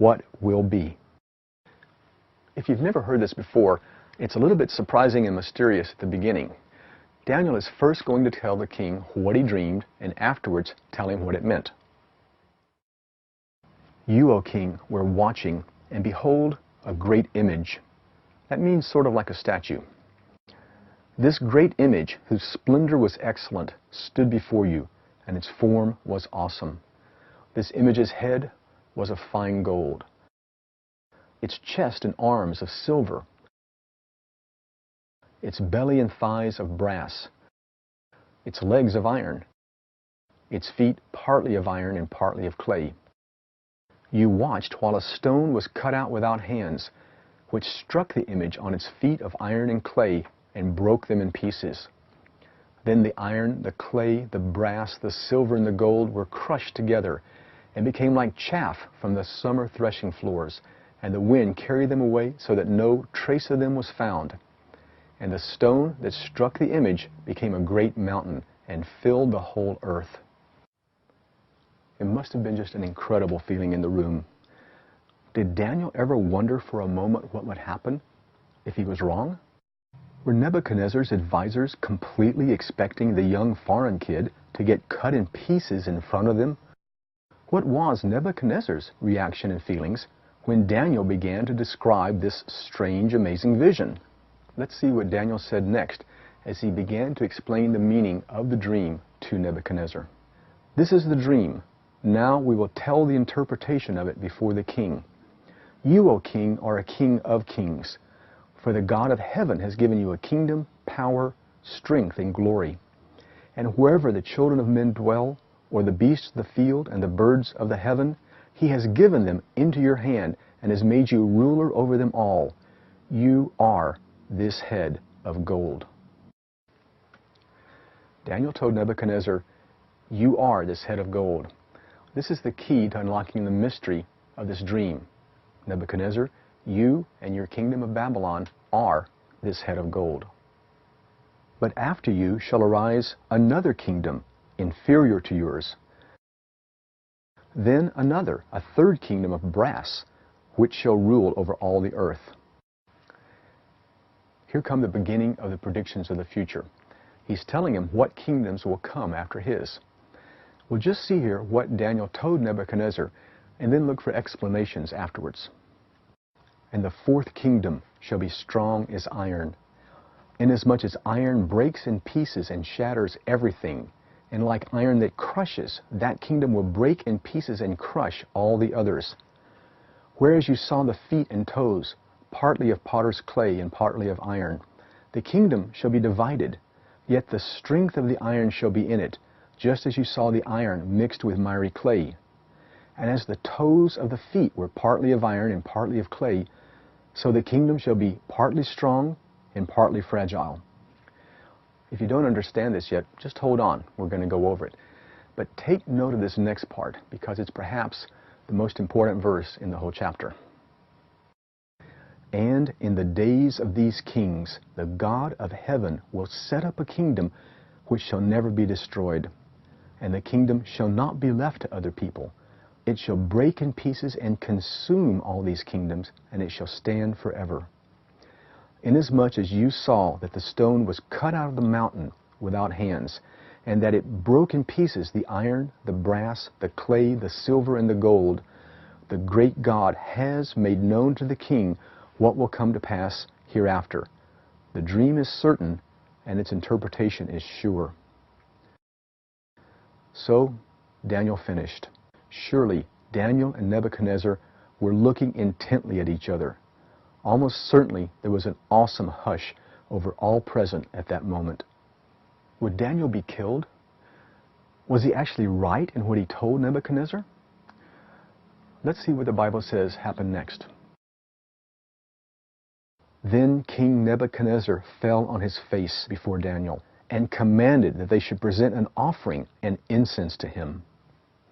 what will be. If you've never heard this before, it's a little bit surprising and mysterious at the beginning. Daniel is first going to tell the king what he dreamed and afterwards tell him what it meant. You, O king, were watching, and behold, a great image. That means sort of like a statue. This great image, whose splendor was excellent, stood before you, and its form was awesome. This image's head was of fine gold, its chest and arms of silver, its belly and thighs of brass, its legs of iron, its feet partly of iron and partly of clay. You watched while a stone was cut out without hands, which struck the image on its feet of iron and clay and broke them in pieces. Then the iron, the clay, the brass, the silver, and the gold were crushed together and became like chaff from the summer threshing floors, and the wind carried them away so that no trace of them was found. And the stone that struck the image became a great mountain and filled the whole earth. It must have been just an incredible feeling in the room. Did Daniel ever wonder for a moment what would happen if he was wrong? Were Nebuchadnezzar's advisors completely expecting the young foreign kid to get cut in pieces in front of them? What was Nebuchadnezzar's reaction and feelings when Daniel began to describe this strange, amazing vision? Let's see what Daniel said next as he began to explain the meaning of the dream to Nebuchadnezzar. This is the dream. Now we will tell the interpretation of it before the king. You, O king, are a king of kings, for the God of heaven has given you a kingdom, power, strength, and glory. And wherever the children of men dwell, or the beasts of the field and the birds of the heaven, he has given them into your hand and has made you ruler over them all. You are this head of gold. Daniel told Nebuchadnezzar, you are this head of gold. This is the key to unlocking the mystery of this dream. Nebuchadnezzar, you and your kingdom of Babylon are this head of gold. But after you shall arise another kingdom, inferior to yours. Then another, a third kingdom of brass, which shall rule over all the earth. Here come the beginning of the predictions of the future. He's telling him what kingdoms will come after his. We'll just see here what Daniel told Nebuchadnezzar, and then look for explanations afterwards. And the fourth kingdom shall be strong as iron, inasmuch as iron breaks in pieces and shatters everything, and like iron that crushes, that kingdom will break in pieces and crush all the others. Whereas you saw the feet and toes, partly of potter's clay and partly of iron, the kingdom shall be divided, yet the strength of the iron shall be in it, just as you saw the iron mixed with miry clay. And as the toes of the feet were partly of iron and partly of clay, so the kingdom shall be partly strong and partly fragile. If you don't understand this yet, just hold on. We're going to go over it. But take note of this next part, because it's perhaps the most important verse in the whole chapter. And in the days of these kings, the God of heaven will set up a kingdom which shall never be destroyed. And the kingdom shall not be left to other people. It shall break in pieces and consume all these kingdoms, and it shall stand forever. Inasmuch as you saw that the stone was cut out of the mountain without hands, and that it broke in pieces the iron, the brass, the clay, the silver, and the gold, the great God has made known to the king what will come to pass hereafter. The dream is certain, and its interpretation is sure. So Daniel finished. Surely Daniel and Nebuchadnezzar were looking intently at each other. Almost certainly there was an awesome hush over all present at that moment. Would Daniel be killed? Was he actually right in what he told Nebuchadnezzar? Let's see what the Bible says happened next. Then King Nebuchadnezzar fell on his face before Daniel and commanded that they should present an offering and incense to him.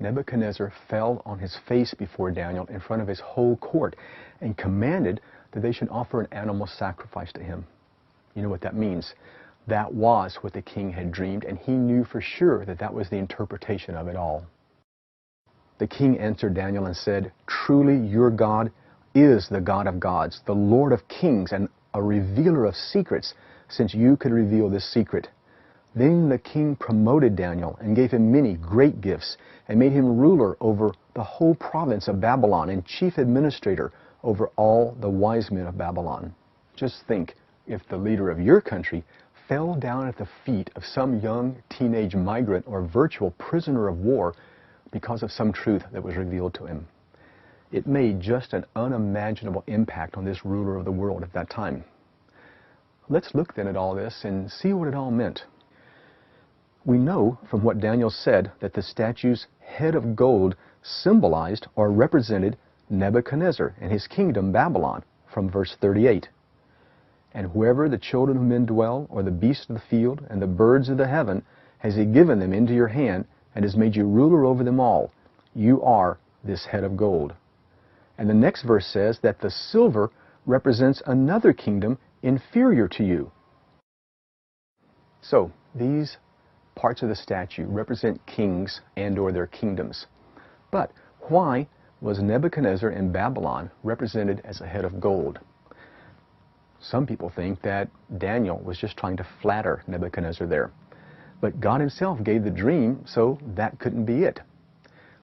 Nebuchadnezzar fell on his face before Daniel in front of his whole court and commanded that they should offer an animal sacrifice to him. You know what that means? That was what the king had dreamed, and he knew for sure that that was the interpretation of it all. The king answered Daniel and said, "Truly your God is the God of gods, the Lord of kings, and a revealer of secrets, since you could reveal this secret." Then the king promoted Daniel and gave him many great gifts and made him ruler over the whole province of Babylon and chief administrator over all the wise men of Babylon. Just think if the leader of your country fell down at the feet of some young teenage migrant or virtual prisoner of war because of some truth that was revealed to him. It made just an unimaginable impact on this ruler of the world at that time. Let's look then at all this and see what it all meant. We know from what Daniel said that the statue's head of gold symbolized or represented Nebuchadnezzar and his kingdom Babylon from verse 38. "And whoever the children of men dwell, or the beasts of the field, and the birds of the heaven, has he given them into your hand, and has made you ruler over them all. You are this head of gold." And the next verse says that the silver represents another kingdom inferior to you. So, these parts of the statue represent kings and or their kingdoms. But why was Nebuchadnezzar in Babylon represented as a head of gold? Some people think that Daniel was just trying to flatter Nebuchadnezzar there. But God himself gave the dream, so that couldn't be it.